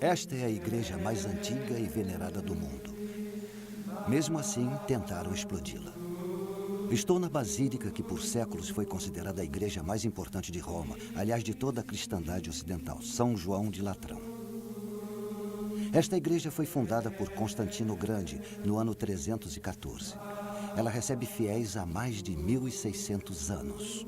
Esta é a igreja mais antiga e venerada do mundo. Mesmo assim, tentaram explodi-la. Estou na basílica que por séculos foi considerada a igreja mais importante de Roma, aliás, de toda a cristandade ocidental, São João de Latrão. Esta igreja foi fundada por Constantino o Grande no ano 314. Ela recebe fiéis há mais de 1.600 anos.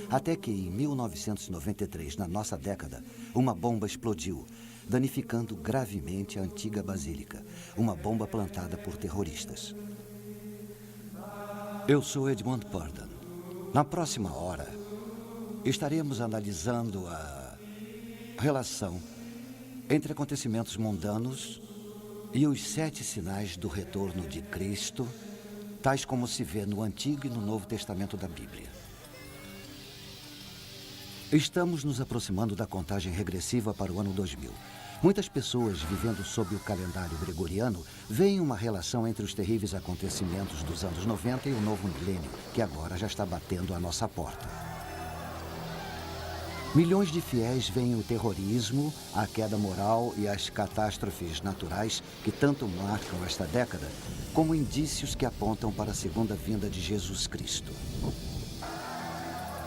Até que em 1993, na nossa década, uma bomba explodiu, danificando gravemente a antiga basílica, uma bomba plantada por terroristas. Eu sou Edmund Purdon. Na próxima hora, estaremos analisando a relação entre acontecimentos mundanos e os 7 sinais do retorno de Cristo, tais como se vê no Antigo e no Novo Testamento da Bíblia. Estamos nos aproximando da contagem regressiva para o ano 2000. Muitas pessoas vivendo sob o calendário gregoriano veem uma relação entre os terríveis acontecimentos dos anos 90 e o novo milênio, que agora já está batendo à nossa porta. Milhões de fiéis veem o terrorismo, a queda moral e as catástrofes naturais que tanto marcam esta década como indícios que apontam para a segunda vinda de Jesus Cristo.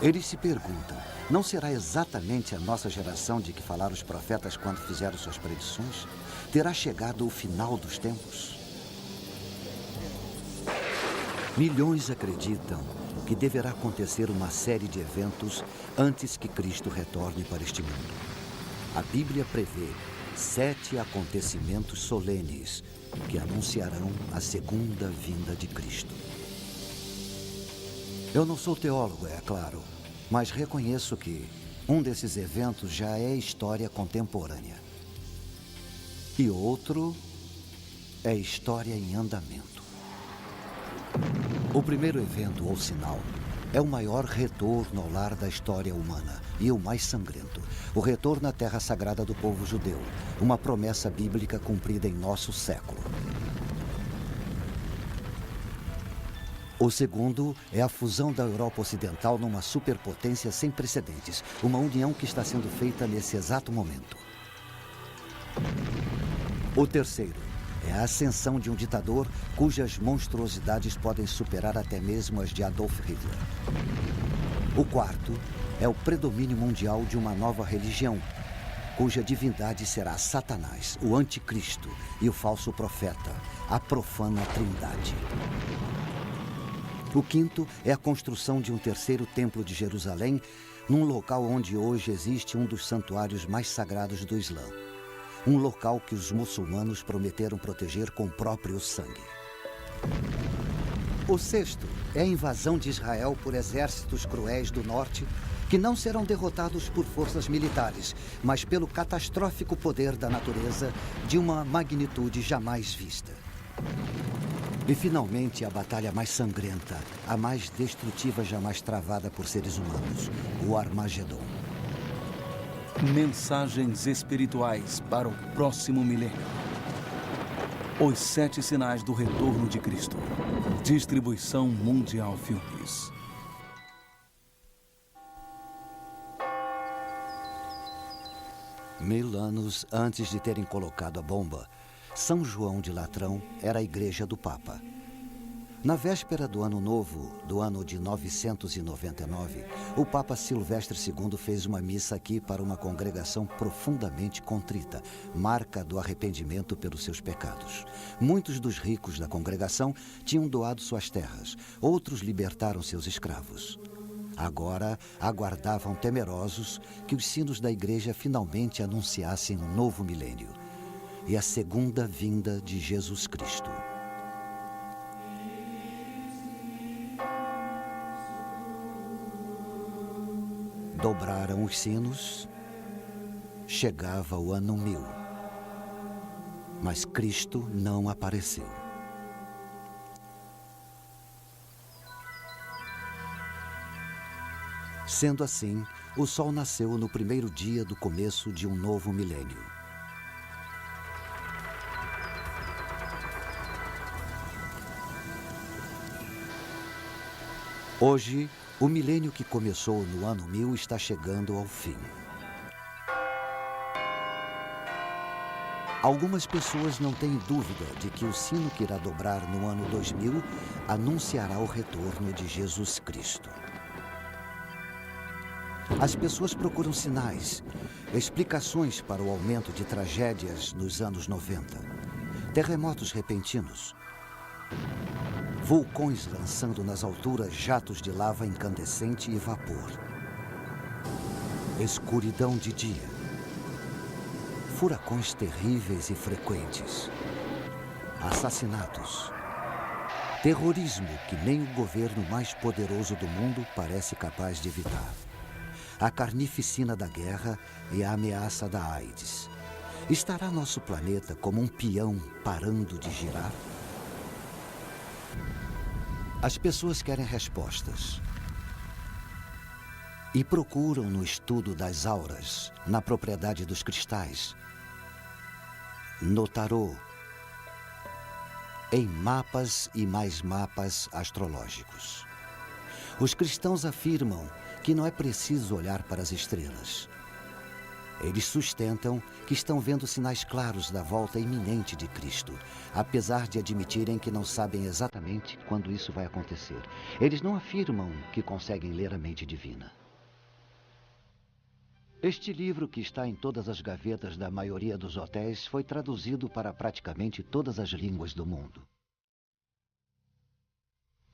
Eles se perguntam, não será exatamente a nossa geração de que falaram os profetas quando fizeram suas predições? Terá chegado o final dos tempos? Milhões acreditam que deverá acontecer uma série de eventos antes que Cristo retorne para este mundo. A Bíblia prevê 7 acontecimentos solenes que anunciarão a segunda vinda de Cristo. Eu não sou teólogo, é claro, mas reconheço que um desses eventos já é história contemporânea. E outro é história em andamento. O primeiro evento, ou sinal, é o maior retorno ao lar da história humana e o mais sangrento. O retorno à terra sagrada do povo judeu, uma promessa bíblica cumprida em nosso século. O segundo é a fusão da Europa Ocidental numa superpotência sem precedentes, uma união que está sendo feita nesse exato momento. O terceiro é a ascensão de um ditador cujas monstruosidades podem superar até mesmo as de Adolf Hitler. O quarto é o predomínio mundial de uma nova religião, cuja divindade será Satanás, o anticristo e o falso profeta, a profana trindade. O quinto é a construção de um terceiro templo de Jerusalém, num local onde hoje existe um dos santuários mais sagrados do Islã. Um local que os muçulmanos prometeram proteger com o próprio sangue. O sexto é a invasão de Israel por exércitos cruéis do norte, que não serão derrotados por forças militares, mas pelo catastrófico poder da natureza de uma magnitude jamais vista. E, finalmente, a batalha mais sangrenta, a mais destrutiva jamais travada por seres humanos, o Armagedon. Mensagens espirituais para o próximo milênio. Os 7 sinais do retorno de Cristo. Distribuição Mundial Filmes. Mil anos antes de terem colocado a bomba, São João de Latrão era a igreja do Papa. Na véspera do Ano Novo, do ano de 999, o Papa Silvestre II fez uma missa aqui para uma congregação profundamente contrita, marca do arrependimento pelos seus pecados. Muitos dos ricos da congregação tinham doado suas terras, outros libertaram seus escravos. Agora aguardavam temerosos que os sinos da igreja finalmente anunciassem um novo milênio e a segunda vinda de Jesus Cristo. Dobraram os sinos, chegava o ano 1000, mas Cristo não apareceu. Sendo assim, O sol nasceu no primeiro dia do começo de um novo milênio. Hoje, o milênio que começou no ano 1000 está chegando ao fim. Algumas pessoas não têm dúvida de que o sino que irá dobrar no ano 2000 anunciará o retorno de Jesus Cristo. As pessoas procuram sinais, explicações para o aumento de tragédias nos anos 90, terremotos repentinos, vulcões lançando nas alturas jatos de lava incandescente e vapor, escuridão de dia, furacões terríveis e frequentes, assassinatos, terrorismo que nem o governo mais poderoso do mundo parece capaz de evitar, a carnificina da guerra e a ameaça da AIDS. Estará nosso planeta como um peão parando de girar? As pessoas querem respostas e procuram no estudo das auras, na propriedade dos cristais, no tarô, em mapas e mais mapas astrológicos. Os cristãos afirmam que não é preciso olhar para as estrelas. Eles sustentam que estão vendo sinais claros da volta iminente de Cristo, apesar de admitirem que não sabem exatamente quando isso vai acontecer. Eles não afirmam que conseguem ler a mente divina. Este livro, que está em todas as gavetas da maioria dos hotéis, foi traduzido para praticamente todas as línguas do mundo.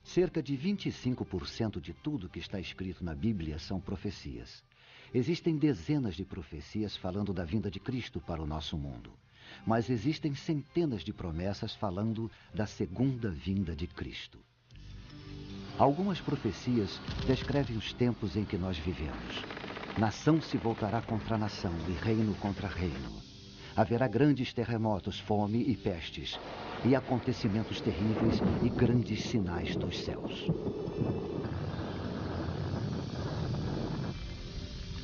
Cerca de 25% de tudo que está escrito na Bíblia são profecias. Existem dezenas de profecias falando da vinda de Cristo para o nosso mundo. Mas existem centenas de promessas falando da segunda vinda de Cristo. Algumas profecias descrevem os tempos em que nós vivemos. Nação se voltará contra nação e reino contra reino. Haverá grandes terremotos, fome e pestes, e acontecimentos terríveis e grandes sinais dos céus.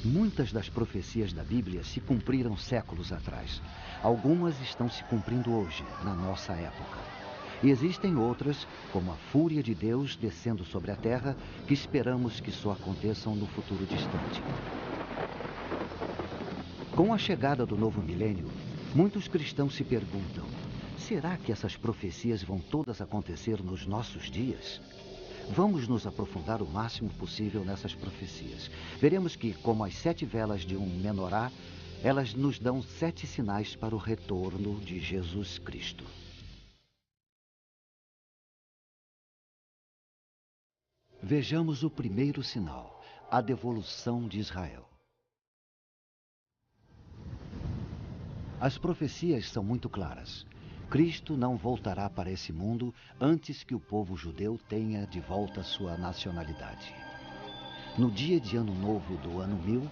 Muitas das profecias da Bíblia se cumpriram séculos atrás. Algumas estão se cumprindo hoje, na nossa época. E existem outras, como a fúria de Deus descendo sobre a terra, que esperamos que só aconteçam no futuro distante. Com a chegada do novo milênio, muitos cristãos se perguntam: será que essas profecias vão todas acontecer nos nossos dias? Vamos nos aprofundar o máximo possível nessas profecias. Veremos que, como as 7 velas de um menorá, elas nos dão 7 sinais para o retorno de Jesus Cristo. Vejamos o primeiro sinal, a devolução de Israel. As profecias são muito claras. Cristo não voltará para esse mundo antes que o povo judeu tenha de volta sua nacionalidade. No dia de Ano Novo do ano 1000,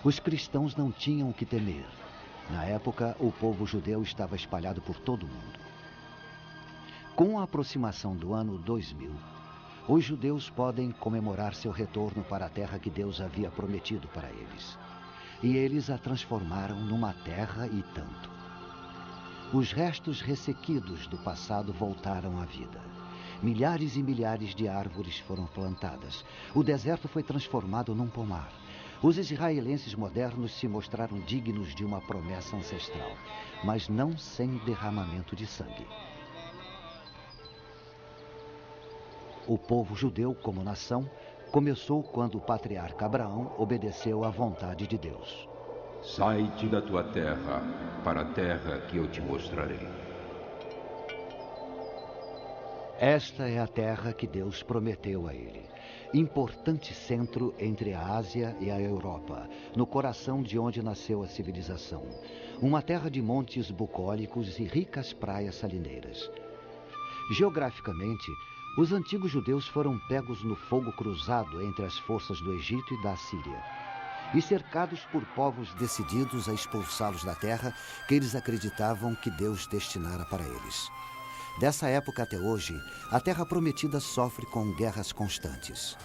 os cristãos não tinham o que temer. Na época, o povo judeu estava espalhado por todo o mundo. Com a aproximação do ano 2000, os judeus podem comemorar seu retorno para a terra que Deus havia prometido para eles. E eles a transformaram numa terra e tanto. Os restos ressequidos do passado voltaram à vida. Milhares e milhares de árvores foram plantadas. O deserto foi transformado num pomar. Os israelenses modernos se mostraram dignos de uma promessa ancestral, mas não sem derramamento de sangue. O povo judeu, como nação, começou quando o patriarca Abraão obedeceu à vontade de Deus. Sai-te da tua terra, para a terra que eu te mostrarei. Esta é a terra que Deus prometeu a ele. Importante centro entre a Ásia e a Europa, no coração de onde nasceu a civilização. Uma terra de montes bucólicos e ricas praias salineiras. Geograficamente, os antigos judeus foram pegos no fogo cruzado entre as forças do Egito e da Síria, e cercados por povos decididos a expulsá-los da terra que eles acreditavam que Deus destinara para eles. Dessa época até hoje, a Terra Prometida sofre com guerras constantes.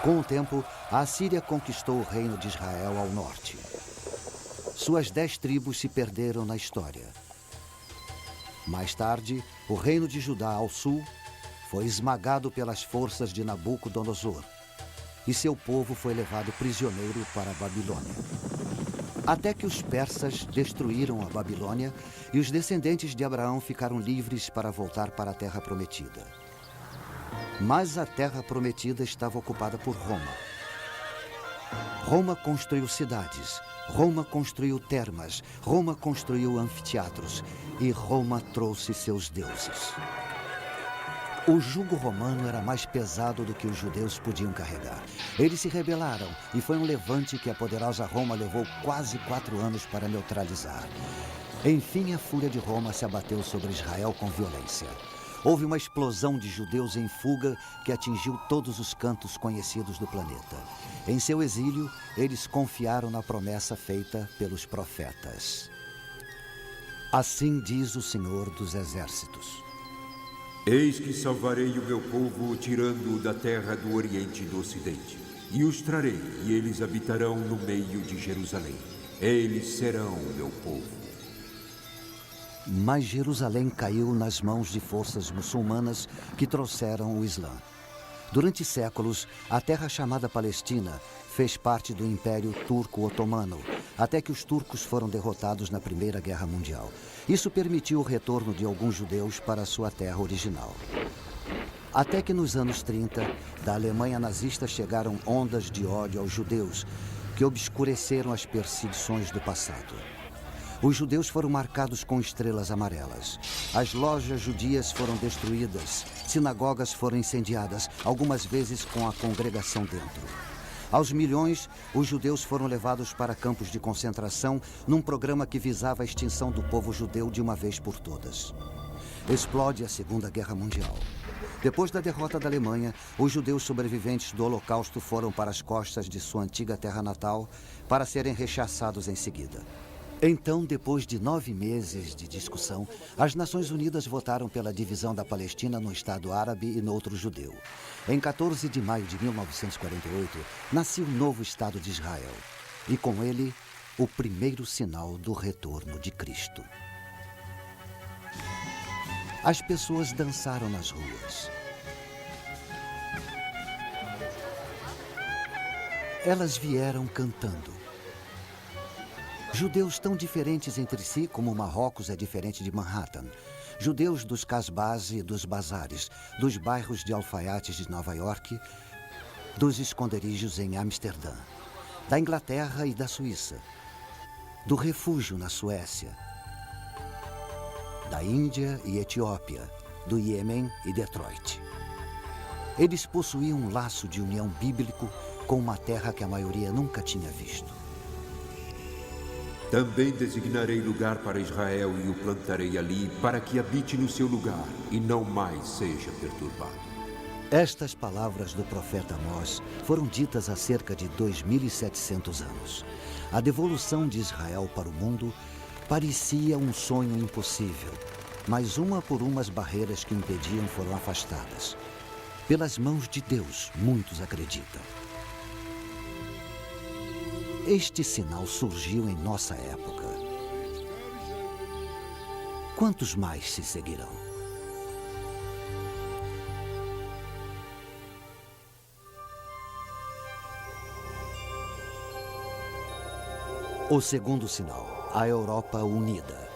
Com o tempo, a Assíria conquistou o reino de Israel ao norte. Suas 10 tribos se perderam na história. Mais tarde, o reino de Judá ao sul foi esmagado pelas forças de Nabucodonosor e seu povo foi levado prisioneiro para a Babilônia. Até que os persas destruíram a Babilônia e os descendentes de Abraão ficaram livres para voltar para a Terra Prometida. Mas a Terra Prometida estava ocupada por Roma. Roma construiu cidades, Roma construiu termas, Roma construiu anfiteatros e Roma trouxe seus deuses. O jugo romano era mais pesado do que os judeus podiam carregar. Eles se rebelaram e foi um levante que a poderosa Roma levou quase 4 anos para neutralizar. Enfim, a fúria de Roma se abateu sobre Israel com violência. Houve uma explosão de judeus em fuga que atingiu todos os cantos conhecidos do planeta. Em seu exílio, eles confiaram na promessa feita pelos profetas. Assim diz o Senhor dos Exércitos. Eis que salvarei o meu povo, tirando-o da terra do Oriente e do Ocidente. E os trarei, e eles habitarão no meio de Jerusalém. Eles serão o meu povo. Mas Jerusalém caiu nas mãos de forças muçulmanas que trouxeram o Islã. Durante séculos, a terra chamada Palestina fez parte do Império Turco-Otomano, até que os turcos foram derrotados na Primeira Guerra Mundial. Isso permitiu o retorno de alguns judeus para sua terra original. Até que nos anos 30, da Alemanha nazista chegaram ondas de ódio aos judeus, que obscureceram as perseguições do passado. Os judeus foram marcados com estrelas amarelas. As lojas judias foram destruídas, sinagogas foram incendiadas, algumas vezes com a congregação dentro. Aos milhões, os judeus foram levados para campos de concentração num programa que visava a extinção do povo judeu de uma vez por todas. Explode a Segunda Guerra Mundial. Depois da derrota da Alemanha, os judeus sobreviventes do Holocausto foram para as costas de sua antiga terra natal para serem rechaçados em seguida. Então, depois de 9 meses de discussão, as Nações Unidas votaram pela divisão da Palestina no Estado árabe e no outro judeu. Em 14 de maio de 1948, nasceu o novo Estado de Israel. E com ele, o primeiro sinal do retorno de Cristo. As pessoas dançaram nas ruas. Elas vieram cantando. Judeus tão diferentes entre si como Marrocos é diferente de Manhattan. Judeus dos casbás e dos bazares, dos bairros de alfaiates de Nova York, dos esconderijos em Amsterdã, da Inglaterra e da Suíça, do refúgio na Suécia, da Índia e Etiópia, do Iêmen e Detroit. Eles possuíam um laço de união bíblico com uma terra que a maioria nunca tinha visto. Também designarei lugar para Israel e o plantarei ali, para que habite no seu lugar e não mais seja perturbado. Estas palavras do profeta Amós foram ditas há cerca de 2.700 anos. A devolução de Israel para o mundo parecia um sonho impossível, mas uma por uma as barreiras que impediam foram afastadas. Pelas mãos de Deus, muitos acreditam. Este sinal surgiu em nossa época. Quantos mais se seguirão? O segundo sinal, a Europa unida.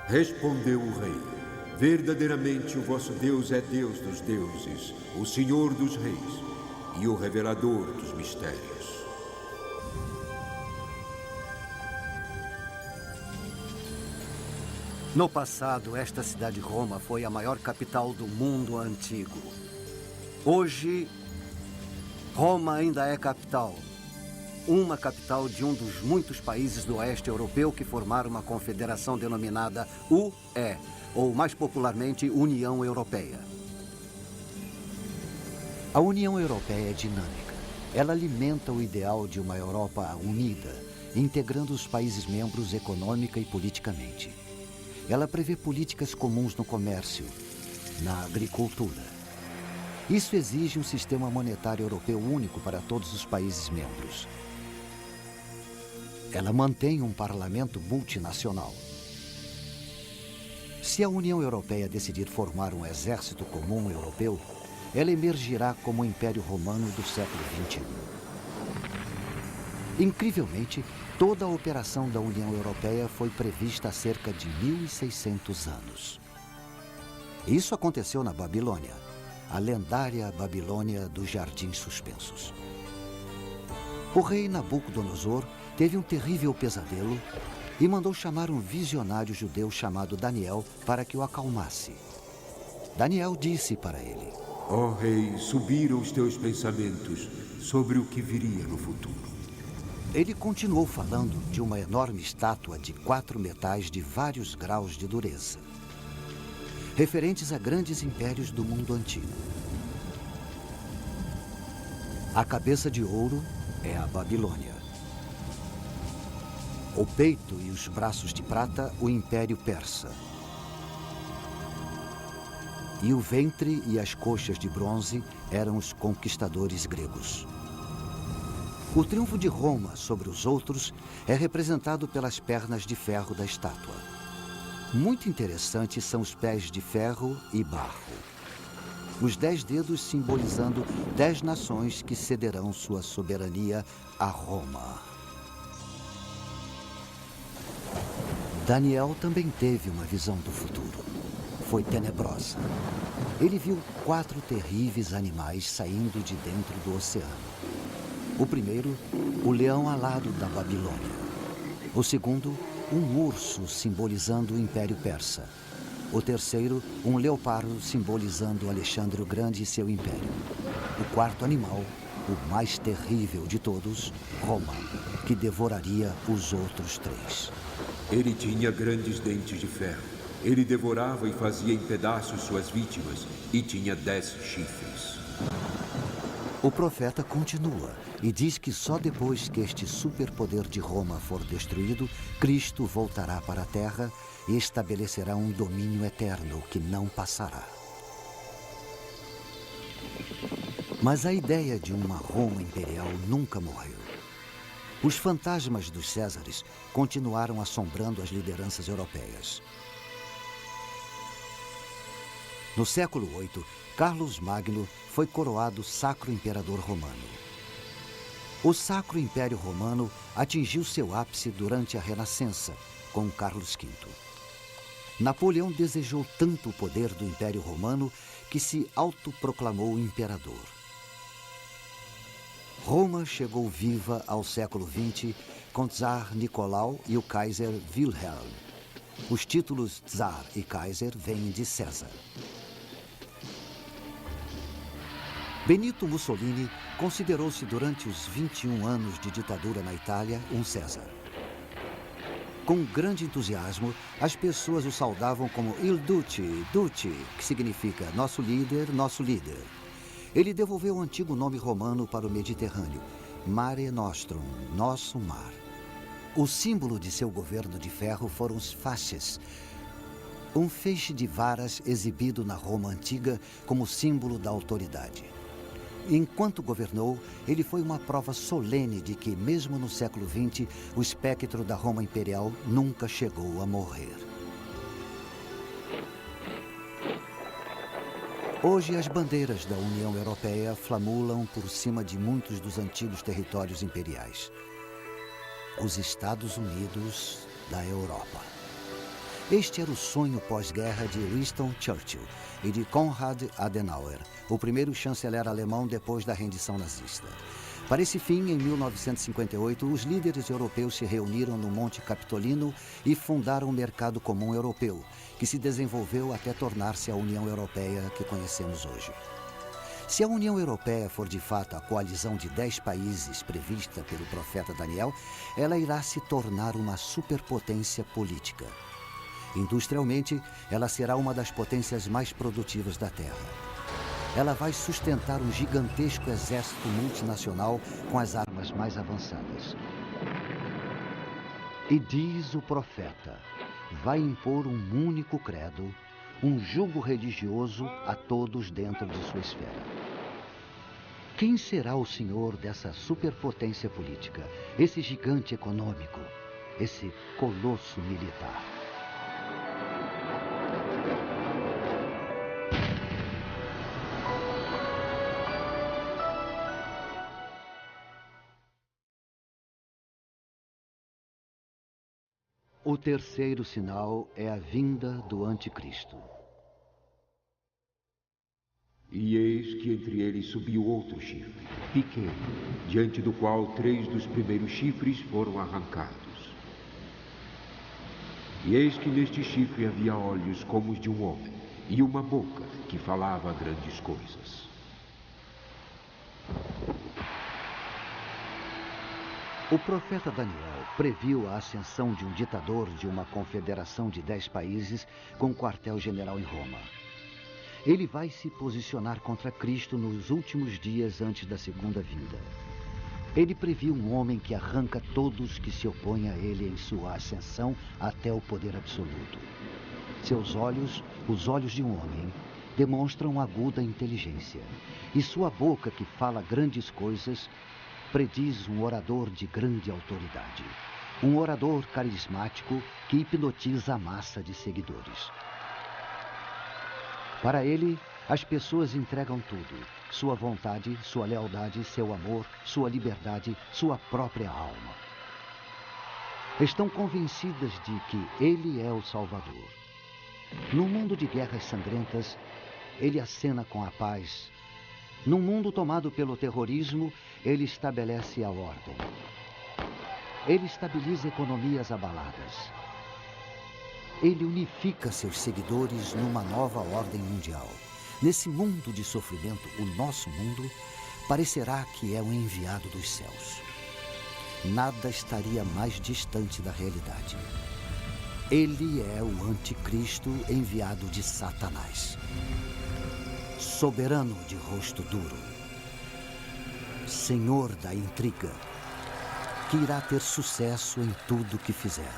Respondeu o rei: verdadeiramente o vosso Deus é Deus dos deuses, o Senhor dos reis e o revelador dos mistérios. No passado, esta cidade Roma foi a maior capital do mundo antigo. Hoje, Roma ainda é capital. Uma capital de um dos muitos países do oeste europeu que formaram uma confederação denominada UE, ou mais popularmente União Europeia. A União Europeia é dinâmica. Ela alimenta o ideal de uma Europa unida, integrando os países membros econômica e politicamente. Ela prevê políticas comuns no comércio, na agricultura, Isso exige um sistema monetário europeu único para todos os países membros. Ela mantém um parlamento multinacional. Se a União Europeia decidir formar um exército comum europeu, ela emergirá como o Império Romano do século XXI. Incrivelmente, toda a operação da União Europeia foi prevista há cerca de 1.600 anos. Isso aconteceu na Babilônia, a lendária Babilônia dos Jardins Suspensos. O rei Nabucodonosor teve um terrível pesadelo e mandou chamar um visionário judeu chamado Daniel para que o acalmasse. Daniel disse para ele: Ó rei, subiram os teus pensamentos sobre o que viria no futuro. Ele continuou falando de uma enorme estátua de 4 metais de vários graus de dureza, referentes a grandes impérios do mundo antigo. A cabeça de ouro é a Babilônia. O peito e os braços de prata, o Império Persa. E o ventre e as coxas de bronze eram os conquistadores gregos. O triunfo de Roma sobre os outros é representado pelas pernas de ferro da estátua. Muito interessantes são os pés de ferro e barro. Os 10 dedos simbolizando 10 nações que cederão sua soberania a Roma. Daniel também teve uma visão do futuro. Foi tenebrosa. Ele viu 4 terríveis animais saindo de dentro do oceano. O primeiro, o leão alado da Babilônia. O segundo, um urso simbolizando o Império Persa. O terceiro, um leopardo simbolizando Alexandre o Grande e seu império. O quarto animal, o mais terrível de todos, Roma, que devoraria os outros 3. Ele tinha grandes dentes de ferro. Ele devorava e fazia em pedaços suas vítimas e tinha 10 chifres. O profeta continua e diz que só depois que este superpoder de Roma for destruído, Cristo voltará para a terra e estabelecerá um domínio eterno que não passará. Mas a ideia de uma Roma imperial nunca morreu. Os fantasmas dos Césares continuaram assombrando as lideranças europeias. No século VIII, Carlos Magno foi coroado Sacro Imperador Romano. O Sacro Império Romano atingiu seu ápice durante a Renascença, com Carlos V. Napoleão desejou tanto o poder do Império Romano que se autoproclamou imperador. Roma chegou viva ao século XX com Tsar Nicolau e o Kaiser Wilhelm. Os títulos Tsar e Kaiser vêm de César. Benito Mussolini considerou-se durante os 21 anos de ditadura na Itália um César. Com grande entusiasmo, as pessoas o saudavam como Il Duce, Duce, que significa nosso líder, nosso líder. Ele devolveu o antigo nome romano para o Mediterrâneo, Mare Nostrum, nosso mar. O símbolo de seu governo de ferro foram os fasces, um feixe de varas exibido na Roma antiga como símbolo da autoridade. Enquanto governou, ele foi uma prova solene de que, mesmo no século XX, o espectro da Roma imperial nunca chegou a morrer. Hoje, as bandeiras da União Europeia flamulam por cima de muitos dos antigos territórios imperiais. Os Estados Unidos da Europa. Este era o sonho pós-guerra de Winston Churchill e de Konrad Adenauer, o primeiro chanceler alemão depois da rendição nazista. Para esse fim, em 1958, os líderes europeus se reuniram no Monte Capitolino e fundaram o Mercado Comum Europeu, que se desenvolveu até tornar-se a União Europeia que conhecemos hoje. Se a União Europeia for de fato a coalizão de 10 países prevista pelo profeta Daniel, ela irá se tornar uma superpotência política. Industrialmente, ela será uma das potências mais produtivas da Terra. Ela vai sustentar um gigantesco exército multinacional com as armas mais avançadas. E diz o profeta, vai impor um único credo, um jugo religioso a todos dentro de sua esfera. Quem será o senhor dessa superpotência política, esse gigante econômico, esse colosso militar? O terceiro sinal é a vinda do anticristo. E eis que entre eles subiu outro chifre, pequeno, diante do qual 3 dos primeiros chifres foram arrancados. E eis que neste chifre havia olhos como os de um homem, e uma boca que falava grandes coisas. O profeta Daniel previu a ascensão de um ditador de uma confederação de 10 países com quartel-general em Roma. Ele vai se posicionar contra Cristo nos últimos dias antes da segunda vinda. Ele previu um homem que arranca todos que se opõem a ele em sua ascensão até o poder absoluto. Seus olhos, os olhos de um homem, demonstram aguda inteligência. E sua boca, que fala grandes coisas, prediz um orador de grande autoridade. Um orador carismático que hipnotiza a massa de seguidores. Para ele, as pessoas entregam tudo: sua vontade, sua lealdade, seu amor, sua liberdade, sua própria alma. Estão convencidas de que ele é o Salvador. Num mundo de guerras sangrentas, ele acena com a paz. Num mundo tomado pelo terrorismo, ele estabelece a ordem. Ele estabiliza economias abaladas. Ele unifica seus seguidores numa nova ordem mundial. Nesse mundo de sofrimento, o nosso mundo parecerá que é um enviado dos céus. Nada estaria mais distante da realidade. Ele é o anticristo enviado de Satanás. Soberano de rosto duro. Senhor da intriga, que irá ter sucesso em tudo que fizer.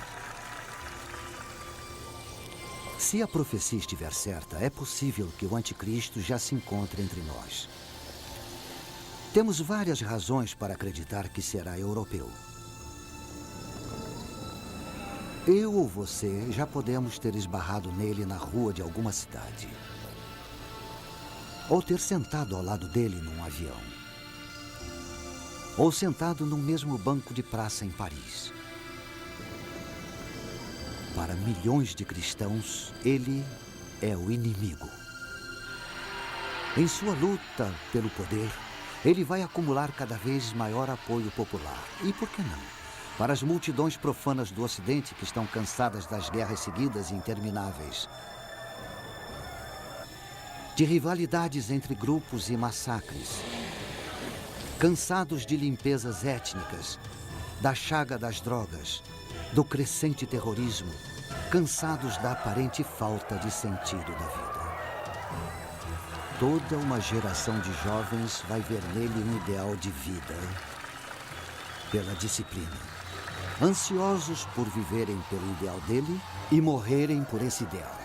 Se a profecia estiver certa, é possível que o anticristo já se encontre entre nós. Temos várias razões para acreditar que será europeu. Eu ou você já podemos ter esbarrado nele na rua de alguma cidade. Ou ter sentado ao lado dele num avião. Ou sentado no mesmo banco de praça em Paris. Para milhões de cristãos, ele é o inimigo. Em sua luta pelo poder, ele vai acumular cada vez maior apoio popular. E por que não? Para as multidões profanas do Ocidente que estão cansadas das guerras seguidas e intermináveis. De rivalidades entre grupos e massacres. Cansados de limpezas étnicas, da chaga das drogas, do crescente terrorismo, cansados da aparente falta de sentido da vida. Toda uma geração de jovens vai ver nele um ideal de vida, pela disciplina. Ansiosos por viverem pelo ideal dele e morrerem por esse ideal.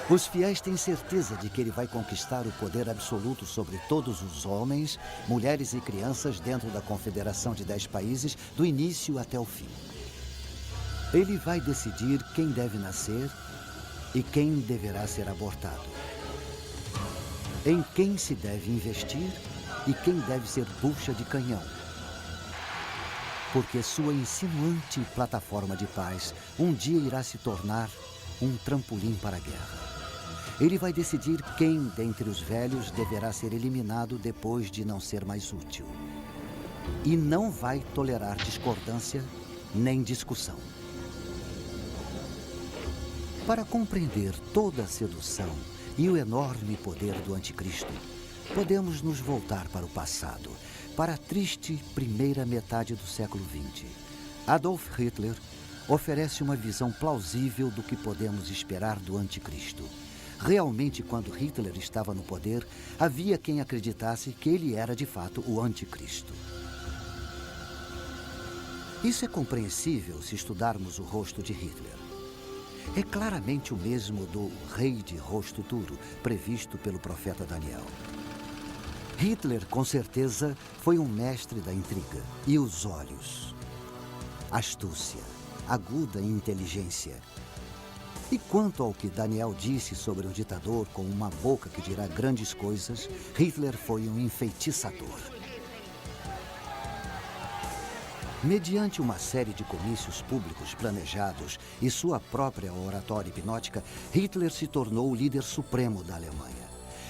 Os fiéis têm certeza de que ele vai conquistar o poder absoluto sobre todos os homens, mulheres e crianças dentro da confederação de 10 países, do início até o fim. Ele vai decidir quem deve nascer e quem deverá ser abortado. Em quem se deve investir e quem deve ser bucha de canhão. Porque sua insinuante plataforma de paz um dia irá se tornar um trampolim para a guerra. Ele vai decidir quem dentre os velhos deverá ser eliminado depois de não ser mais útil. E não vai tolerar discordância nem discussão. Para compreender toda a sedução e o enorme poder do anticristo, podemos nos voltar para o passado, para a triste primeira metade do século XX. Adolf Hitler oferece uma visão plausível do que podemos esperar do anticristo. Realmente, quando Hitler estava no poder, havia quem acreditasse que ele era de fato o anticristo. Isso é compreensível se estudarmos o rosto de Hitler. é claramente o mesmo do rei de rosto duro, previsto pelo profeta Daniel. Hitler, com certeza, foi um mestre da intriga. E os olhos? Astúcia, aguda inteligência. E quanto ao que Daniel disse sobre um ditador com uma boca que dirá grandes coisas, Hitler foi um enfeitiçador. Mediante uma série de comícios públicos planejados e sua própria oratória hipnótica, Hitler se tornou o líder supremo da Alemanha.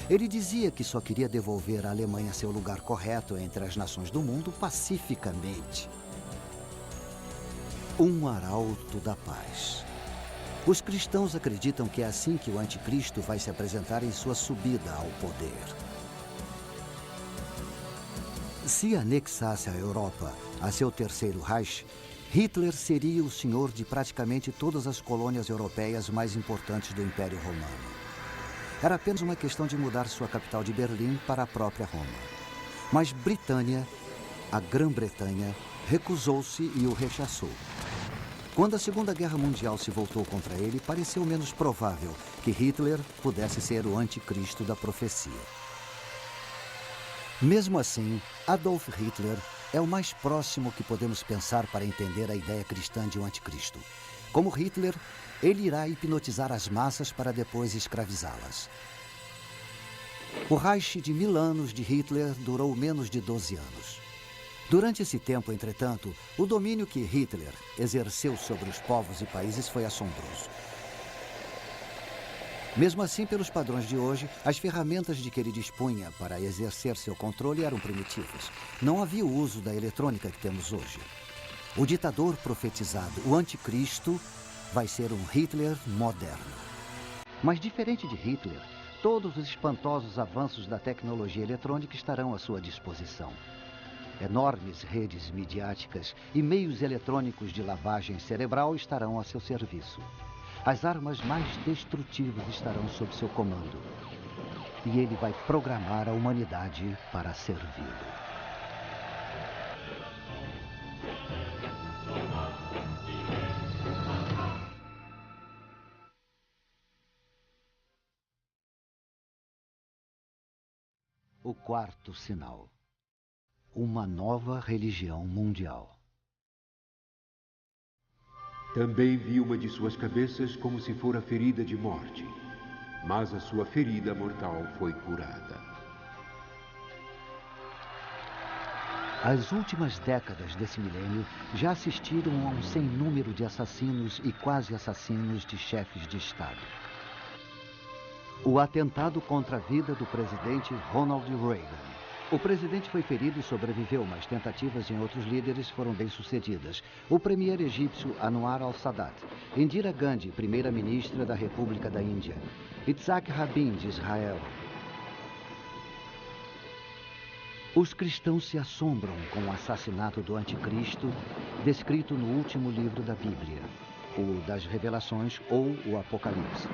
Ele dizia que só queria devolver à Alemanha seu lugar correto entre as nações do mundo pacificamente. Um arauto da paz. Os cristãos acreditam que é assim que o anticristo vai se apresentar em sua subida ao poder. Se anexasse a Europa a seu terceiro Reich, Hitler seria o senhor de praticamente todas as colônias europeias mais importantes do Império Romano. Era apenas uma questão de mudar sua capital de Berlim para a própria Roma. Mas Britânia, a Grã-Bretanha, recusou-se e o rechaçou. Quando a Segunda Guerra Mundial se voltou contra ele, pareceu menos provável que Hitler pudesse ser o anticristo da profecia. Mesmo assim, Adolf Hitler é o mais próximo que podemos pensar para entender a ideia cristã de um anticristo. Como Hitler, ele irá hipnotizar as massas para depois escravizá-las. O Reich de 1000 anos de Hitler durou menos de 12 anos. Durante esse tempo, entretanto, o domínio que Hitler exerceu sobre os povos e países foi assombroso. Mesmo assim, pelos padrões de hoje, as ferramentas de que ele dispunha para exercer seu controle eram primitivas. Não havia o uso da eletrônica que temos hoje. O ditador profetizado, o anticristo, vai ser um Hitler moderno. Mas diferente de Hitler, todos os espantosos avanços da tecnologia eletrônica estarão à sua disposição. Enormes redes midiáticas e meios eletrônicos de lavagem cerebral estarão a seu serviço. As armas mais destrutivas estarão sob seu comando. E ele vai programar a humanidade para servi-lo. O quarto sinal. Uma nova religião mundial. Também vi uma de suas cabeças como se fora ferida de morte, mas a sua ferida mortal foi curada. As últimas décadas desse milênio já assistiram a um sem número de assassinos e quase assassinos de chefes de Estado. O atentado contra a vida do presidente Ronald Reagan. O presidente foi ferido e sobreviveu, mas tentativas em outros líderes foram bem-sucedidas. O premier egípcio Anwar al-Sadat, Indira Gandhi, primeira-ministra da República da Índia, Yitzhak Rabin, de Israel. Os cristãos se assombram com o assassinato do anticristo, descrito no último livro da Bíblia, o das Revelações ou o Apocalipse.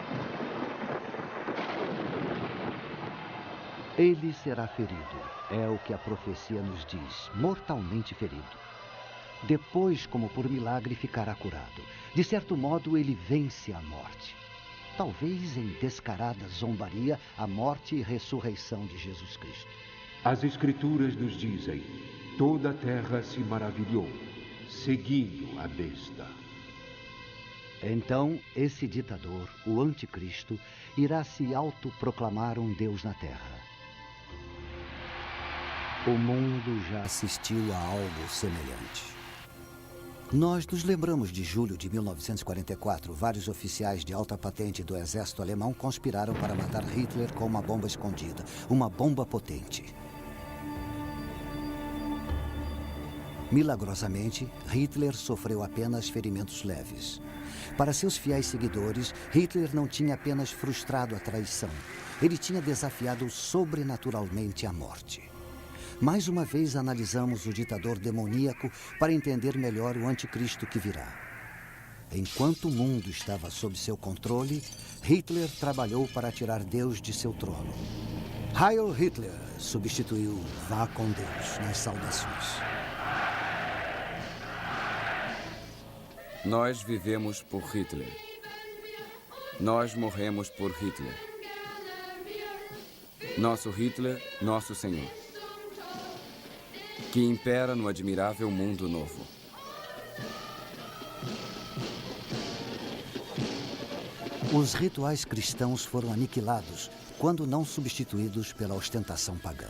Ele será ferido, é o que a profecia nos diz, mortalmente ferido. Depois, como por milagre, ficará curado. De certo modo, ele vence a morte. Talvez em descarada zombaria, a morte e ressurreição de Jesus Cristo. As Escrituras nos dizem: toda a terra se maravilhou, seguindo a besta. Então, esse ditador, o anticristo, irá se autoproclamar um Deus na terra. O mundo já assistiu a algo semelhante. Nós nos lembramos de julho de 1944. Vários oficiais de alta patente do exército alemão conspiraram para matar Hitler com uma bomba escondida. Uma bomba potente. Milagrosamente, Hitler sofreu apenas ferimentos leves. Para seus fiéis seguidores, Hitler não tinha apenas frustrado a traição. Ele tinha desafiado sobrenaturalmente a morte. Mais uma vez analisamos o ditador demoníaco para entender melhor o anticristo que virá. Enquanto o mundo estava sob seu controle, Hitler trabalhou para tirar Deus de seu trono. Heil Hitler substituiu Vá com Deus nas saudações. Nós vivemos por Hitler. Nós morremos por Hitler. Nosso Hitler, nosso Senhor, que impera no admirável mundo novo. Os rituais cristãos foram aniquilados quando não substituídos pela ostentação pagã.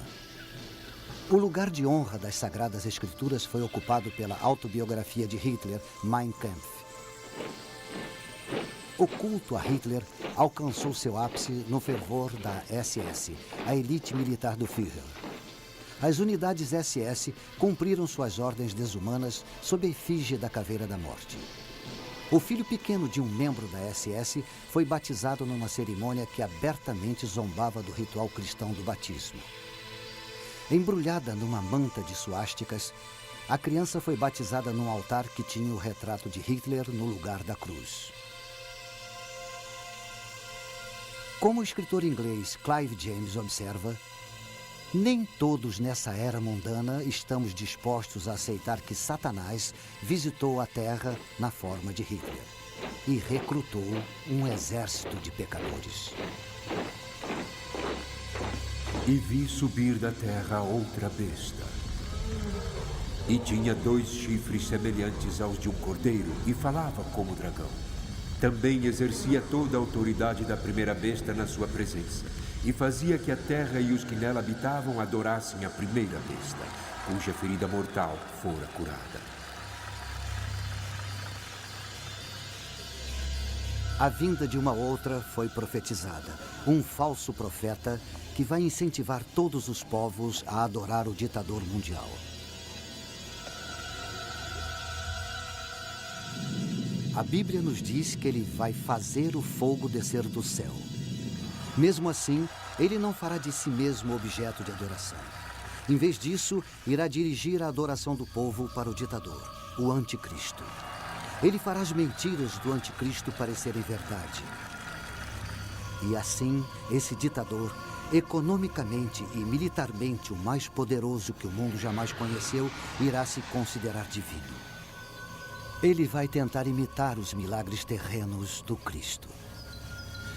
O lugar de honra das Sagradas Escrituras foi ocupado pela autobiografia de Hitler, Mein Kampf. O culto a Hitler alcançou seu ápice no fervor da SS, a elite militar do Führer. As unidades SS cumpriram suas ordens desumanas sob a efígie da Caveira da Morte. O filho pequeno de um membro da SS foi batizado numa cerimônia que abertamente zombava do ritual cristão do batismo. Embrulhada numa manta de suásticas, a criança foi batizada num altar que tinha o retrato de Hitler no lugar da cruz. Como o escritor inglês Clive James observa, nem todos nessa era mundana estamos dispostos a aceitar que Satanás visitou a Terra na forma de Hitler e recrutou um exército de pecadores. E vi subir da terra outra besta. E tinha 2 chifres semelhantes aos de um cordeiro e falava como dragão. Também exercia toda a autoridade da primeira besta na sua presença e fazia que a terra e os que nela habitavam adorassem a primeira besta, cuja ferida mortal fora curada. A vinda de uma outra foi profetizada, um falso profeta que vai incentivar todos os povos a adorar o ditador mundial. A Bíblia nos diz que ele vai fazer o fogo descer do céu. Mesmo assim, ele não fará de si mesmo objeto de adoração. Em vez disso, irá dirigir a adoração do povo para o ditador, o anticristo. Ele fará as mentiras do anticristo parecerem verdade. E assim, esse ditador, economicamente e militarmente o mais poderoso que o mundo jamais conheceu, irá se considerar divino. Ele vai tentar imitar os milagres terrenos do Cristo.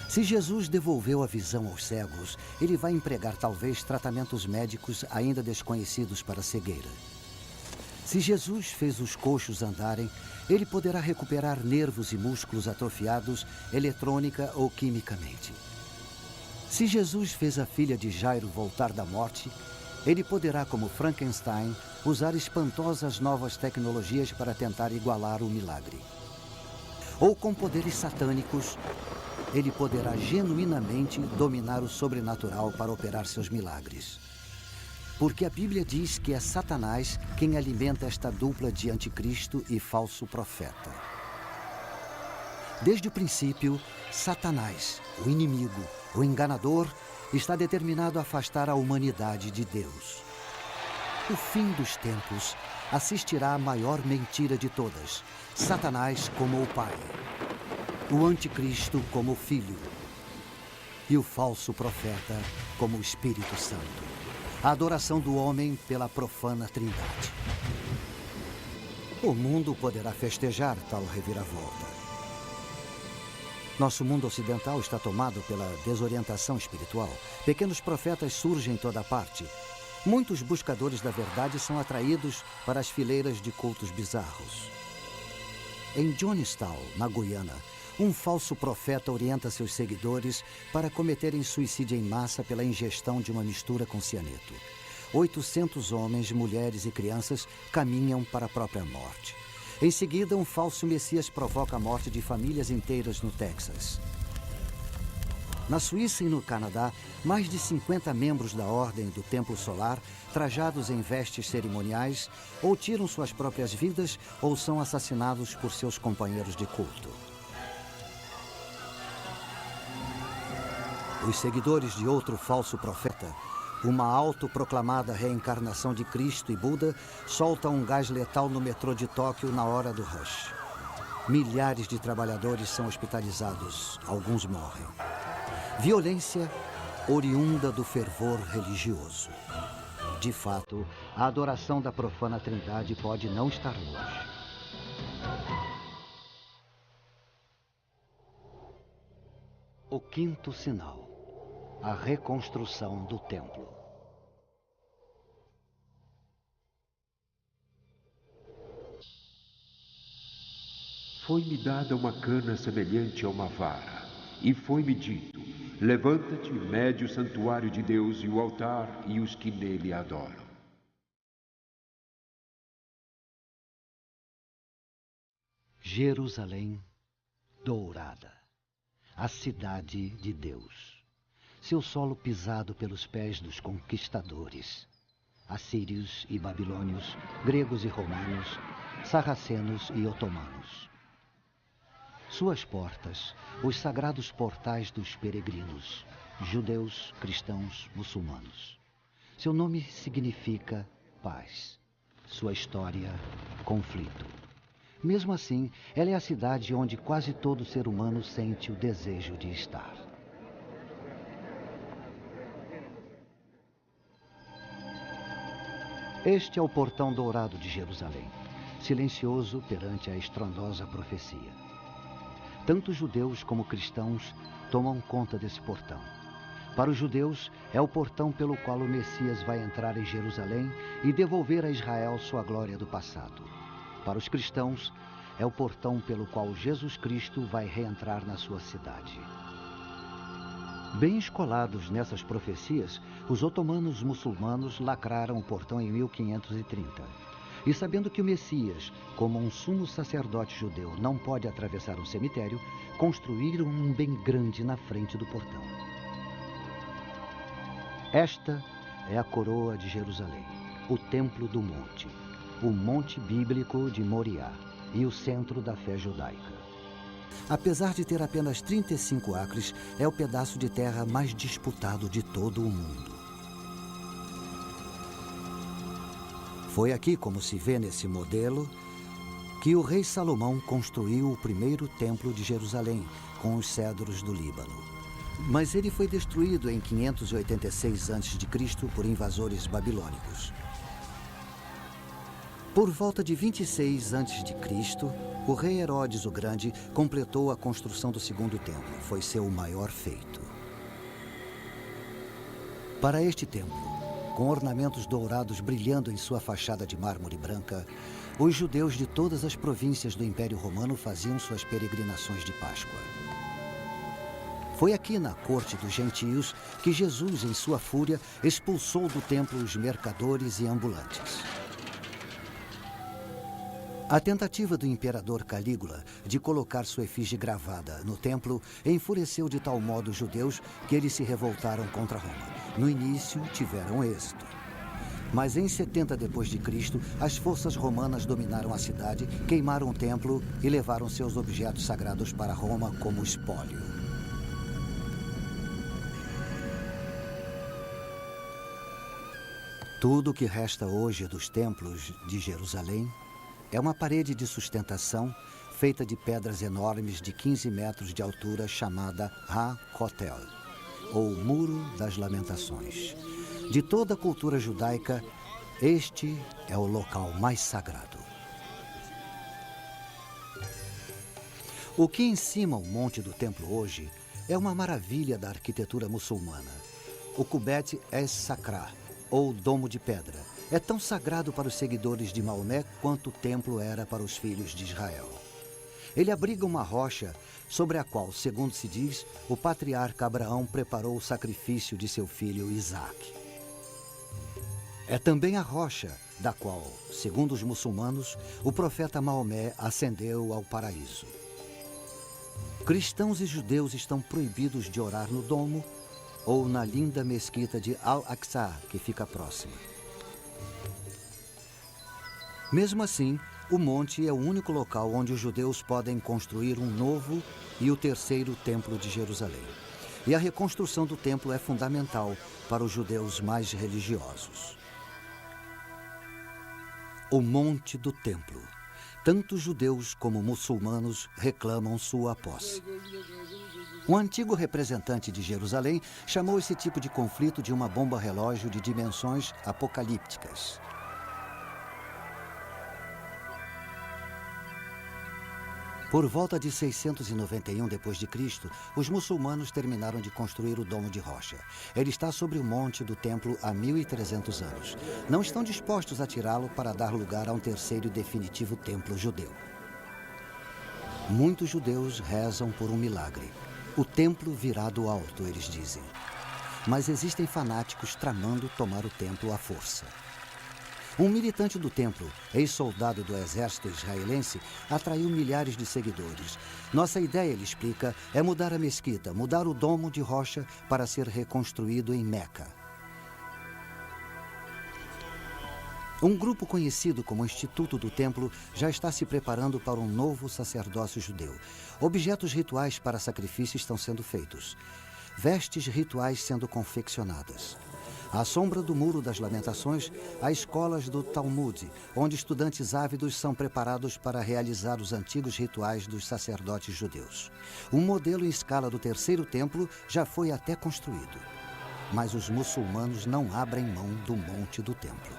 Se Jesus devolveu a visão aos cegos, ele vai empregar talvez tratamentos médicos ainda desconhecidos para a cegueira. Se Jesus fez os coxos andarem, ele poderá recuperar nervos e músculos atrofiados eletrônica ou quimicamente. Se Jesus fez a filha de Jairo voltar da morte, ele poderá, como Frankenstein, usar espantosas novas tecnologias para tentar igualar o milagre. Ou com poderes satânicos, ele poderá genuinamente dominar o sobrenatural para operar seus milagres. Porque a Bíblia diz que é Satanás quem alimenta esta dupla de anticristo e falso profeta. Desde o princípio, Satanás, o inimigo, o enganador, está determinado a afastar a humanidade de Deus. O fim dos tempos assistirá à maior mentira de todas, Satanás como o Pai, o anticristo como o Filho e o falso profeta como o Espírito Santo. A adoração do homem pela profana Trindade. O mundo poderá festejar tal reviravolta. Nosso mundo ocidental está tomado pela desorientação espiritual. Pequenos profetas surgem em toda parte. Muitos buscadores da verdade são atraídos para as fileiras de cultos bizarros. Em Jonestown, na Guiana, um falso profeta orienta seus seguidores para cometerem suicídio em massa pela ingestão de uma mistura com cianeto. 800 homens, mulheres e crianças caminham para a própria morte. Em seguida, um falso messias provoca a morte de famílias inteiras no Texas. Na Suíça e no Canadá, mais de 50 membros da Ordem do Templo Solar, trajados em vestes cerimoniais, ou tiram suas próprias vidas ou são assassinados por seus companheiros de culto. Os seguidores de outro falso profeta, uma autoproclamada reencarnação de Cristo e Buda, soltam um gás letal no metrô de Tóquio na hora do rush. Milhares de trabalhadores são hospitalizados, alguns morrem. Violência oriunda do fervor religioso. De fato, a adoração da profana Trindade pode não estar longe. O quinto sinal, a reconstrução do templo. Foi-me dada uma cana semelhante a uma vara, e foi-me dito: levanta-te, mede o santuário de Deus e o altar e os que nele adoram. Jerusalém dourada, a cidade de Deus. Seu solo pisado pelos pés dos conquistadores, assírios e babilônios, gregos e romanos, sarracenos e otomanos. Suas portas, os sagrados portais dos peregrinos, judeus, cristãos, muçulmanos. Seu nome significa paz. Sua história, conflito. Mesmo assim, ela é a cidade onde quase todo ser humano sente o desejo de estar. Este é o portão dourado de Jerusalém, silencioso perante a estrondosa profecia. Tanto judeus como cristãos tomam conta desse portão. Para os judeus, é o portão pelo qual o Messias vai entrar em Jerusalém e devolver a Israel sua glória do passado. Para os cristãos, é o portão pelo qual Jesus Cristo vai reentrar na sua cidade. Bem escolados nessas profecias, os otomanos muçulmanos lacraram o portão em 1530. E sabendo que o Messias, como um sumo sacerdote judeu, não pode atravessar um cemitério, construíram um bem grande na frente do portão. Esta é a coroa de Jerusalém, o templo do monte, o monte bíblico de Moriá e o centro da fé judaica. Apesar de ter apenas 35 acres, é o pedaço de terra mais disputado de todo o mundo. Foi aqui, como se vê nesse modelo, que o rei Salomão construiu o primeiro templo de Jerusalém, com os cedros do Líbano. Mas ele foi destruído em 586 a.C. por invasores babilônicos. Por volta de 26 a.C., o rei Herodes o Grande completou a construção do segundo templo. Foi seu maior feito. Para este templo, com ornamentos dourados brilhando em sua fachada de mármore branca, os judeus de todas as províncias do Império Romano faziam suas peregrinações de Páscoa. Foi aqui na corte dos gentios que Jesus, em sua fúria, expulsou do templo os mercadores e ambulantes. A tentativa do imperador Calígula de colocar sua efígie gravada no templo enfureceu de tal modo os judeus que eles se revoltaram contra Roma. No início, tiveram êxito. Mas em 70 d.C., as forças romanas dominaram a cidade, queimaram o templo e levaram seus objetos sagrados para Roma como espólio. Tudo o que resta hoje dos templos de Jerusalém é uma parede de sustentação feita de pedras enormes de 15 metros de altura chamada Ha-Kotel, ou Muro das Lamentações. De toda a cultura judaica, este é o local mais sagrado. O que encima o monte do templo hoje é uma maravilha da arquitetura muçulmana. O Kubet es-Sakra, ou Domo de Pedra, é tão sagrado para os seguidores de Maomé quanto o templo era para os filhos de Israel. Ele abriga uma rocha sobre a qual, segundo se diz, o patriarca Abraão preparou o sacrifício de seu filho Isaque. É também a rocha da qual, segundo os muçulmanos, o profeta Maomé ascendeu ao paraíso. Cristãos e judeus estão proibidos de orar no domo ou na linda mesquita de Al-Aqsa, que fica próxima. Mesmo assim, o monte é o único local onde os judeus podem construir um novo e o terceiro templo de Jerusalém. E a reconstrução do templo é fundamental para os judeus mais religiosos. O monte do templo. Tanto judeus como muçulmanos reclamam sua posse. Um antigo representante de Jerusalém chamou esse tipo de conflito de uma bomba relógio de dimensões apocalípticas. Por volta de 691 d.C., os muçulmanos terminaram de construir o Domo de Rocha. Ele está sobre o monte do templo há 1.300 anos. Não estão dispostos a tirá-lo para dar lugar a um terceiro e definitivo templo judeu. Muitos judeus rezam por um milagre. O templo virá do alto, eles dizem. Mas existem fanáticos tramando tomar o templo à força. Um militante do templo, ex-soldado do exército israelense, atraiu milhares de seguidores. Nossa ideia, ele explica, é mudar a mesquita, mudar o domo de rocha para ser reconstruído em Meca. Um grupo conhecido como Instituto do Templo já está se preparando para um novo sacerdócio judeu. Objetos rituais para sacrifício estão sendo feitos. Vestes rituais sendo confeccionadas. À sombra do Muro das Lamentações, há escolas do Talmud, onde estudantes ávidos são preparados para realizar os antigos rituais dos sacerdotes judeus. Um modelo em escala do terceiro templo já foi até construído. Mas os muçulmanos não abrem mão do monte do templo.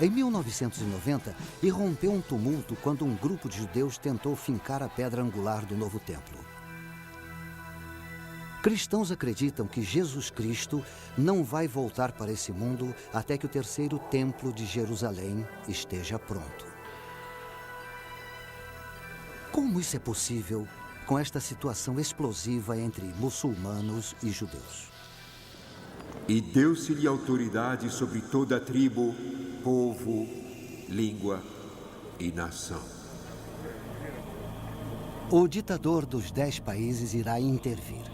Em 1990, irrompeu um tumulto quando um grupo de judeus tentou fincar a pedra angular do novo templo. Cristãos acreditam que Jesus Cristo não vai voltar para esse mundo até que o terceiro templo de Jerusalém esteja pronto. Como isso é possível com esta situação explosiva entre muçulmanos e judeus? E deu-se-lhe autoridade sobre toda a tribo, povo, língua e nação. O ditador dos 10 países irá intervir.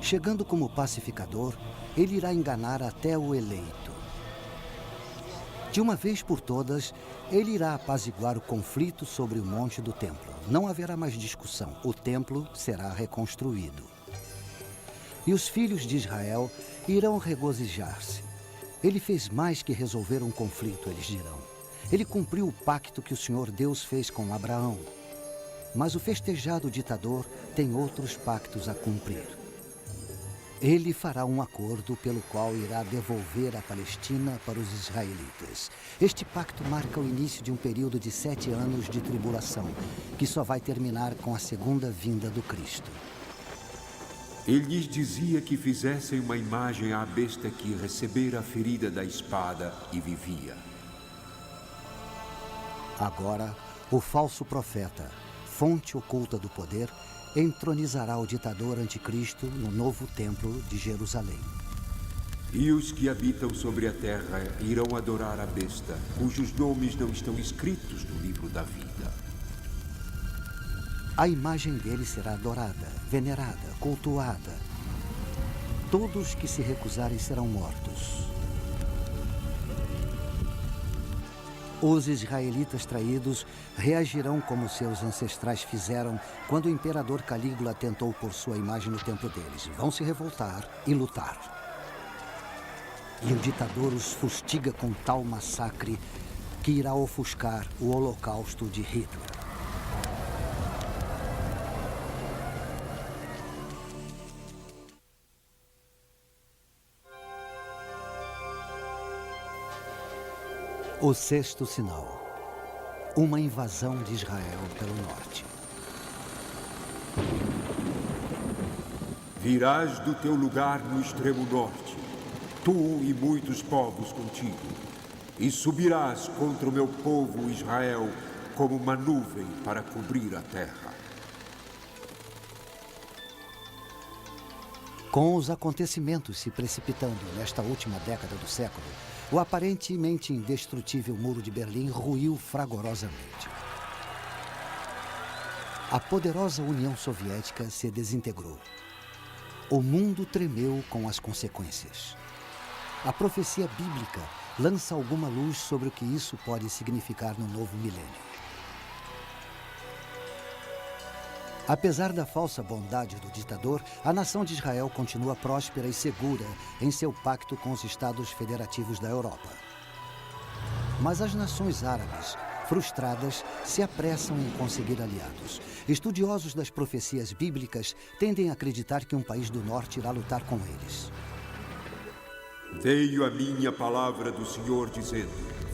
Chegando como pacificador, ele irá enganar até o eleito. De uma vez por todas, ele irá apaziguar o conflito sobre o monte do templo. Não haverá mais discussão. O templo será reconstruído. E os filhos de Israel irão regozijar-se. Ele fez mais que resolver um conflito, eles dirão. Ele cumpriu o pacto que o Senhor Deus fez com Abraão. Mas o festejado ditador tem outros pactos a cumprir. Ele fará um acordo pelo qual irá devolver a Palestina para os israelitas. Este pacto marca o início de um período de 7 anos de tribulação, que só vai terminar com a segunda vinda do Cristo. Ele lhes dizia que fizessem uma imagem à besta que recebera a ferida da espada e vivia. Agora, o falso profeta, fonte oculta do poder, entronizará o ditador anticristo no novo templo de Jerusalém. E os que habitam sobre a terra irão adorar a besta, cujos nomes não estão escritos no livro da vida. A imagem dele será adorada, venerada, cultuada. Todos que se recusarem serão mortos. Os israelitas traídos reagirão como seus ancestrais fizeram quando o imperador Calígula tentou pôr sua imagem no templo deles. Vão se revoltar e lutar. E o ditador os fustiga com tal massacre que irá ofuscar o holocausto de Hitler. O sexto sinal. Uma invasão de Israel pelo norte. Virás do teu lugar no extremo norte, tu e muitos povos contigo, e subirás contra o meu povo Israel como uma nuvem para cobrir a terra. Com os acontecimentos se precipitando nesta última década do século, o aparentemente indestrutível Muro de Berlim ruiu fragorosamente. A poderosa União Soviética se desintegrou. O mundo tremeu com as consequências. A profecia bíblica lança alguma luz sobre o que isso pode significar no novo milênio. Apesar da falsa bondade do ditador, a nação de Israel continua próspera e segura em seu pacto com os Estados Federativos da Europa. Mas as nações árabes, frustradas, se apressam em conseguir aliados. Estudiosos das profecias bíblicas tendem a acreditar que um país do norte irá lutar com eles. Veio a minha palavra do Senhor dizendo: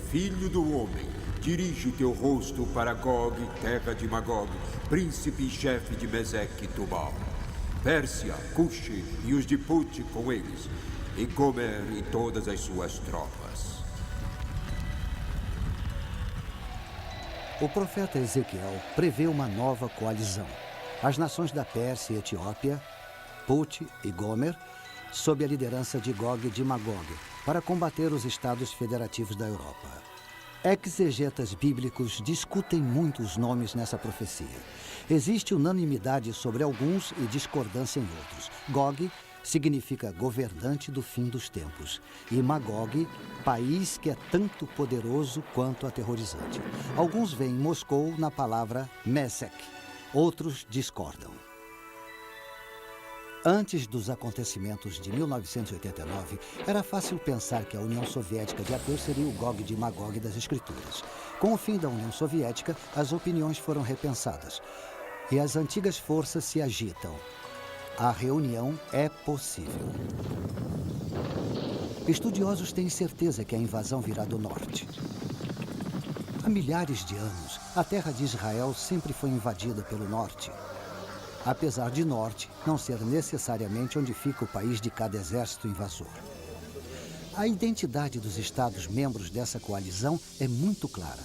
Filho do homem, Dirige o teu rosto para Gog, terra de Magog, príncipe e chefe de Meseque e Tubal. Pérsia, Cuxi e os de Put com eles, e Gomer e todas as suas tropas. O profeta Ezequiel prevê uma nova coalizão. As nações da Pérsia e Etiópia, Put e Gomer, sob a liderança de Gog de Magog, para combater os estados federativos da Europa. Exegetas bíblicos discutem muito os nomes nessa profecia. Existe unanimidade sobre alguns e discordância em outros. Gog significa governante do fim dos tempos. E Magog, país que é tanto poderoso quanto aterrorizante. Alguns veem Moscou na palavra Mesek, outros discordam. Antes dos acontecimentos de 1989, era fácil pensar que a União Soviética de ateus seria o Gog de Magog das Escrituras. Com o fim da União Soviética, as opiniões foram repensadas e as antigas forças se agitam. A reunião é possível. Estudiosos têm certeza que a invasão virá do norte. Há milhares de anos, a terra de Israel sempre foi invadida pelo norte. Apesar de norte não ser necessariamente onde fica o país de cada exército invasor. A identidade dos estados membros dessa coalizão é muito clara.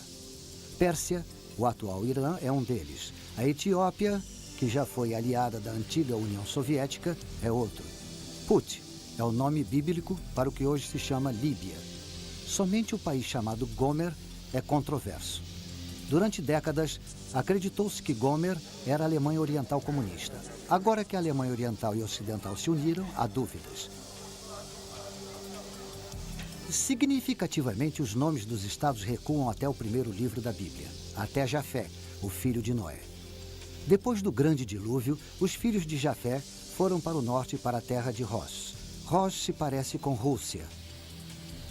Pérsia, o atual Irã, é um deles. A Etiópia, que já foi aliada da antiga União Soviética, é outro. Put é o nome bíblico para o que hoje se chama Líbia. Somente o país chamado Gomer é controverso. Durante décadas, acreditou-se que Gomer era a Alemanha Oriental comunista. Agora que a Alemanha Oriental e Ocidental se uniram, há dúvidas. Significativamente, os nomes dos estados recuam até o primeiro livro da Bíblia, até Jafé, o filho de Noé. Depois do grande dilúvio, os filhos de Jafé foram para o norte, para a terra de Rosh. Rosh se parece com Rússia.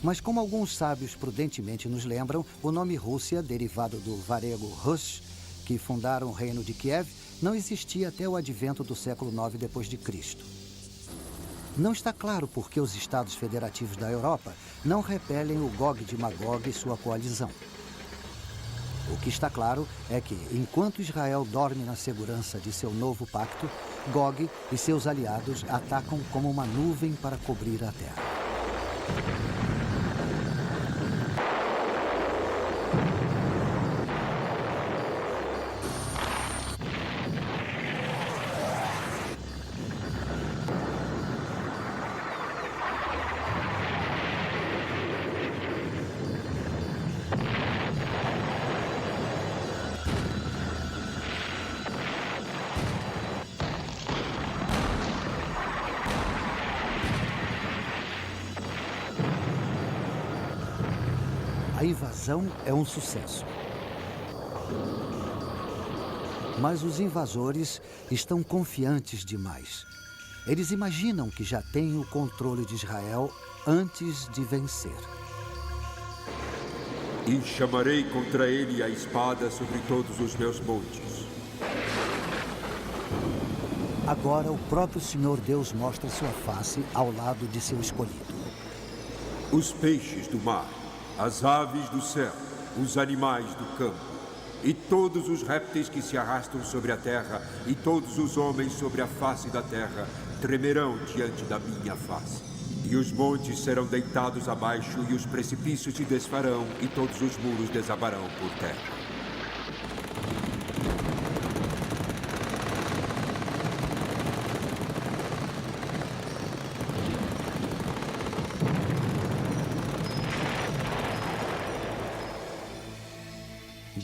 Mas como alguns sábios prudentemente nos lembram, o nome Rússia, derivado do varego Rush, que fundaram o reino de Kiev, não existia até o advento do século IX d.C. Não está claro por que os estados federativos da Europa não repelem o Gog de Magog e sua coalizão. O que está claro é que, enquanto Israel dorme na segurança de seu novo pacto, Gog e seus aliados atacam como uma nuvem para cobrir a terra. A invasão é um sucesso. Mas os invasores estão confiantes demais. Eles imaginam que já têm o controle de Israel antes de vencer. E chamarei contra ele a espada sobre todos os meus montes. Agora o próprio Senhor Deus mostra sua face ao lado de seu escolhido. Os peixes do mar, as aves do céu, os animais do campo, e todos os répteis que se arrastam sobre a terra, e todos os homens sobre a face da terra, tremerão diante da minha face. E os montes serão deitados abaixo, e os precipícios se desfarão, e todos os muros desabarão por terra.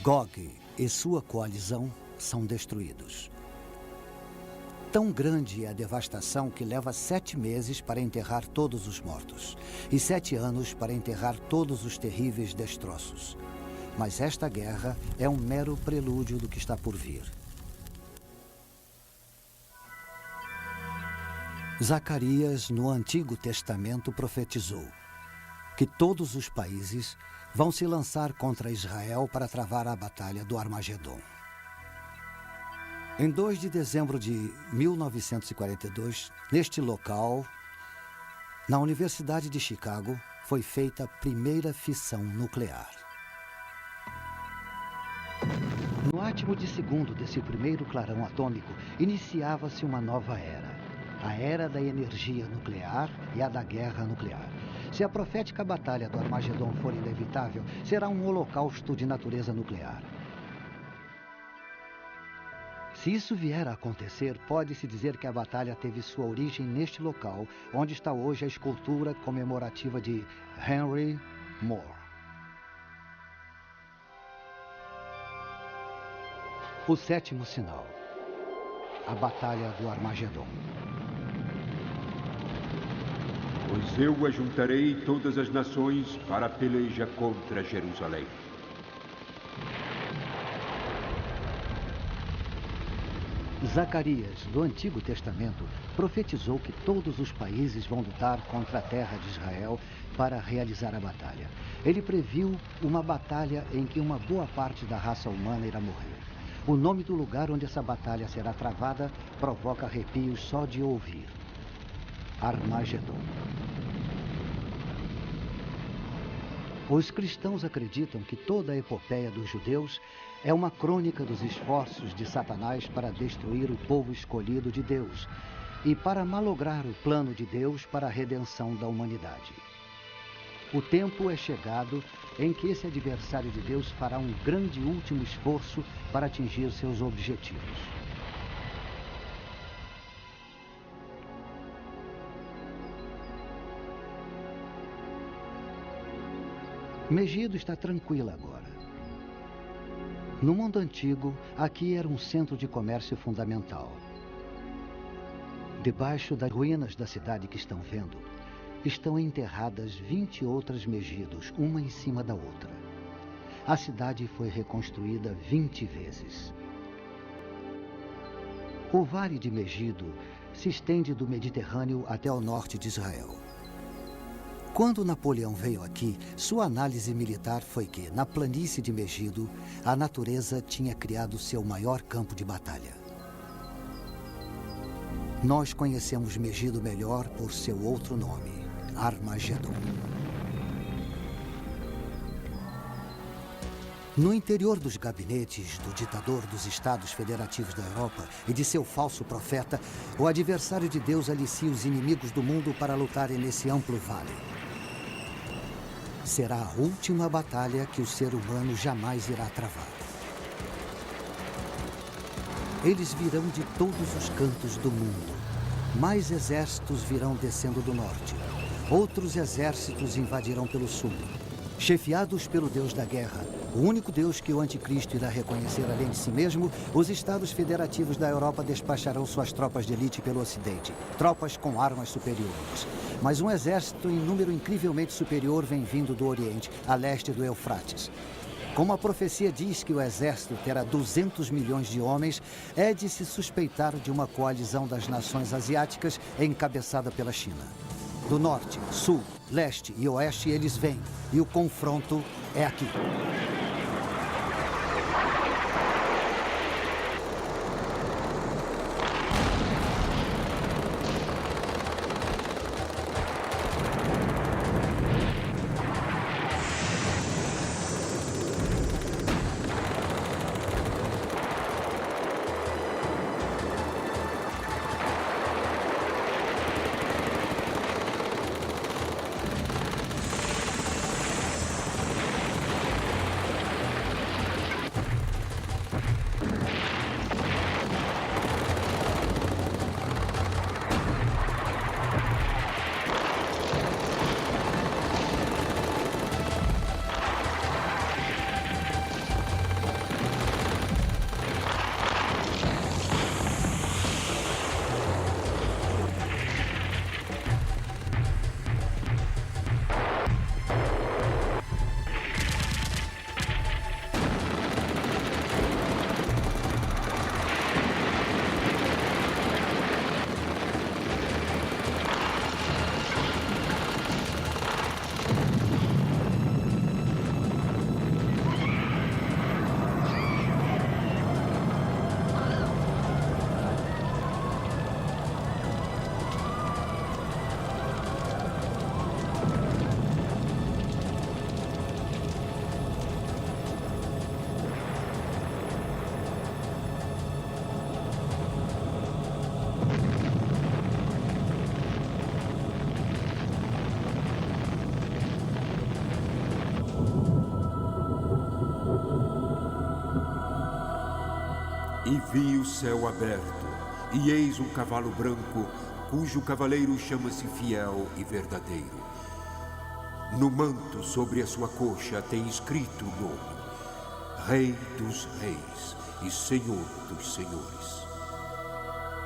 Gog e sua coalizão são destruídos. Tão grande é a devastação que leva 7 meses para enterrar todos os mortos e 7 anos para enterrar todos os terríveis destroços. Mas esta guerra é um mero prelúdio do que está por vir. Zacarias, no Antigo Testamento, profetizou que todos os países vão se lançar contra Israel para travar a batalha do Armagedon. Em 2 de dezembro de 1942, neste local, na Universidade de Chicago, foi feita a primeira fissão nuclear. No átimo de segundo desse primeiro clarão atômico, iniciava-se uma nova era. A era da energia nuclear e a da guerra nuclear. Se a profética batalha do Armagedon for inevitável, será um holocausto de natureza nuclear. Se isso vier a acontecer, pode-se dizer que a batalha teve sua origem neste local, onde está hoje a escultura comemorativa de Henry Moore. O sétimo sinal. A Batalha do Armagedon. Pois eu ajuntarei todas as nações para a peleja contra Jerusalém. Zacarias, do Antigo Testamento, profetizou que todos os países vão lutar contra a terra de Israel para realizar a batalha. Ele previu uma batalha em que uma boa parte da raça humana irá morrer. O nome do lugar onde essa batalha será travada provoca arrepios só de ouvir. Armagedon. Os cristãos acreditam que toda a epopeia dos judeus é uma crônica dos esforços de Satanás para destruir o povo escolhido de Deus e para malograr o plano de Deus para a redenção da humanidade. O tempo é chegado em que esse adversário de Deus fará um grande último esforço para atingir seus objetivos. Megido está tranquila agora. No mundo antigo, aqui era um centro de comércio fundamental. Debaixo das ruínas da cidade que estão vendo, estão enterradas 20 outras Megidos, uma em cima da outra. A cidade foi reconstruída 20 vezes. O Vale de Megido se estende do Mediterrâneo até o norte de Israel. Quando Napoleão veio aqui, sua análise militar foi que, na planície de Megido, a natureza tinha criado seu maior campo de batalha. Nós conhecemos Megido melhor por seu outro nome, Armagedon. No interior dos gabinetes do ditador dos Estados Federativos da Europa e de seu falso profeta, o adversário de Deus alicia os inimigos do mundo para lutarem nesse amplo vale. Será a última batalha que o ser humano jamais irá travar. Eles virão de todos os cantos do mundo. Mais exércitos virão descendo do norte. Outros exércitos invadirão pelo sul. Chefiados pelo Deus da guerra, o único Deus que o anticristo irá reconhecer além de si mesmo, os Estados Federativos da Europa despacharão suas tropas de elite pelo ocidente, tropas com armas superiores. Mas um exército em número incrivelmente superior vem vindo do oriente, a leste do Eufrates. Como a profecia diz que o exército terá 200 milhões de homens, é de se suspeitar de uma coalizão das nações asiáticas encabeçada pela China. Do norte, sul, leste e oeste eles vêm, e o confronto é aqui. E vi o céu aberto, e eis um cavalo branco, cujo cavaleiro chama-se Fiel e Verdadeiro. No manto sobre a sua coxa tem escrito o nome: Rei dos Reis e Senhor dos Senhores.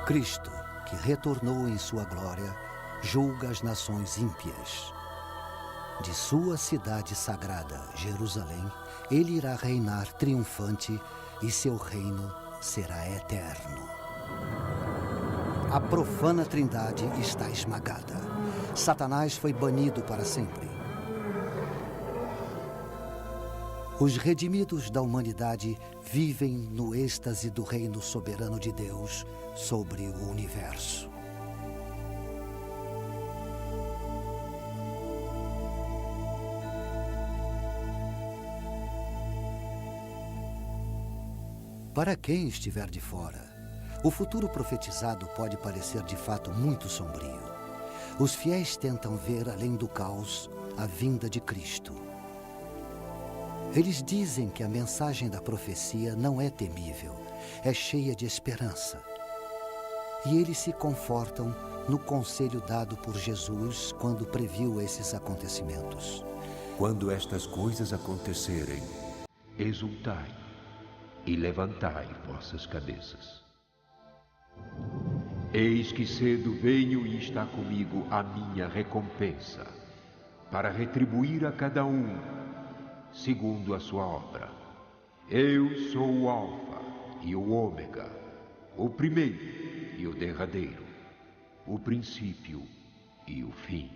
Cristo, que retornou em sua glória, julga as nações ímpias. De sua cidade sagrada, Jerusalém, ele irá reinar triunfante e seu reino será eterno. A profana trindade está esmagada. Satanás foi banido para sempre. Os redimidos da humanidade vivem no êxtase do reino soberano de Deus sobre o universo. Para quem estiver de fora, o futuro profetizado pode parecer de fato muito sombrio. Os fiéis tentam ver além do caos a vinda de Cristo. Eles dizem que a mensagem da profecia não é temível, é cheia de esperança. E eles se confortam no conselho dado por Jesus quando previu esses acontecimentos. Quando estas coisas acontecerem, exultai e levantai vossas cabeças. Eis que cedo venho e está comigo a minha recompensa, para retribuir a cada um segundo a sua obra. Eu sou o Alfa e o Ômega, o primeiro e o derradeiro, o princípio e o fim.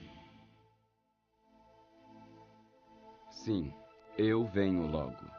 Sim, eu venho logo.